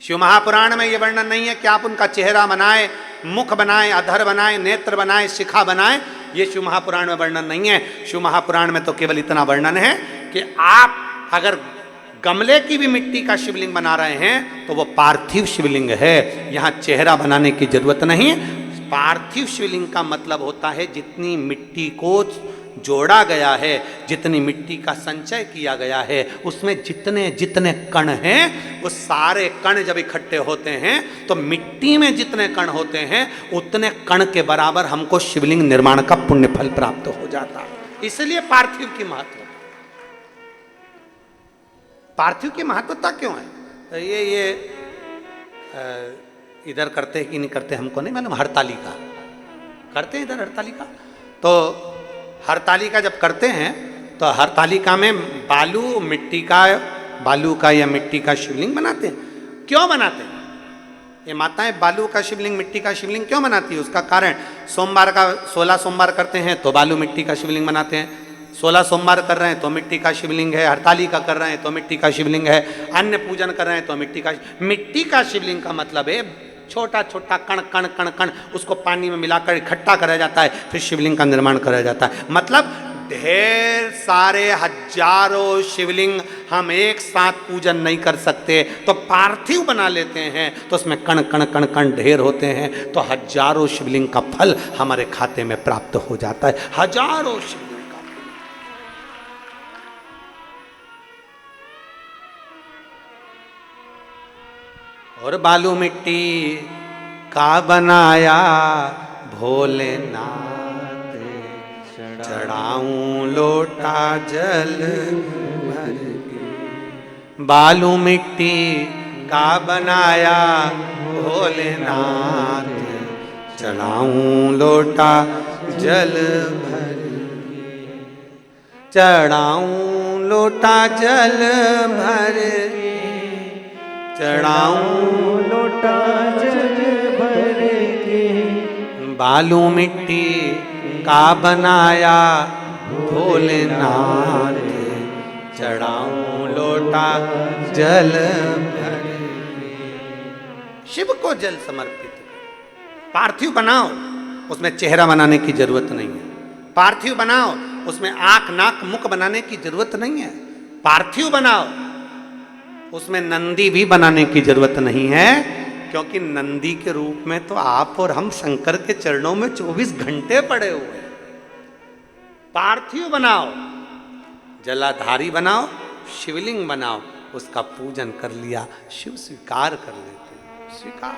शिव महापुराण में यह वर्णन नहीं है कि आप उनका चेहरा बनाए, मुख बनाए, अधर बनाए, नेत्र बनाए, शिखा बनाए। ये शिव महापुराण में वर्णन नहीं है। शिव महापुराण में तो केवल इतना वर्णन है कि आप अगर गमले की भी मिट्टी का शिवलिंग बना रहे हैं तो वो पार्थिव शिवलिंग है। यहाँ चेहरा बनाने की जरूरत नहीं। पार्थिव शिवलिंग का मतलब होता है जितनी मिट्टी को जोड़ा गया है, जितनी मिट्टी का संचय किया गया है, उसमें जितने जितने कण हैं, वो सारे कण जब इकट्ठे होते हैं तो मिट्टी में जितने कण होते हैं उतने कण के बराबर हमको शिवलिंग निर्माण का पुण्य फल प्राप्त हो जाता है। इसलिए पार्थिव की महत्व, पार्थिव की महत्वता क्यों है? तो ये इधर करते हैं कि नहीं करते हमको नहीं मालूम। हरतालिका करते हैं इधर, हरतालिका। तो हरतालिका जब करते हैं तो हरतालिका में बालू का या मिट्टी का शिवलिंग बनाते हैं। क्यों बनाते हैं? ये माताएं बालू का शिवलिंग, मिट्टी का शिवलिंग क्यों बनाती है? उसका कारण, सोमवार का 16 सोमवार करते हैं तो बालू मिट्टी का शिवलिंग बनाते हैं। 16 सोमवार कर रहे हैं तो मिट्टी का शिवलिंग है। हरतालिका कर रहे हैं तो मिट्टी का शिवलिंग है। अन्न पूजन कर रहे हैं तो मिट्टी का शिवलिंग का मतलब है छोटा छोटा कण कण कण कण, उसको पानी में मिलाकर इकट्ठा करा जाता है, फिर शिवलिंग का निर्माण करा जाता है। मतलब ढेर सारे हजारों शिवलिंग हम एक साथ पूजन नहीं कर सकते, तो पार्थिव बना लेते हैं तो उसमें कण कण कण कण ढेर होते हैं, तो हजारों शिवलिंग का फल हमारे खाते में प्राप्त हो जाता है। हजारों शिवलिंग का। और बालू मिट्टी का बनाया भोलेनाथ, चढ़ाऊं लोटा जल भर के। बालू मिट्टी का बनाया भोलेनाथ, चढ़ाऊं लोटा जल भर के। चढ़ाऊं लोटा जल भर, चढ़ाऊं लोटा जल भर के। बालू मिट्टी का बनाया भोलेनाथ, चढ़ाऊं लोटा जल भर के। शिव को जल समर्पित। पार्थिव बनाओ, उसमें चेहरा बनाने की जरूरत नहीं है। पार्थिव बनाओ, उसमें आंख नाक मुख बनाने की जरूरत नहीं है। पार्थिव बनाओ, उसमें नंदी भी बनाने की जरूरत नहीं है, क्योंकि नंदी के रूप में तो आप और हम शंकर के चरणों में 24 घंटे पड़े हुए हैं। पार्थिव बनाओ, जलाधारी बनाओ, शिवलिंग बनाओ, उसका पूजन कर लिया, शिव स्वीकार कर लेते हैं। स्वीकार।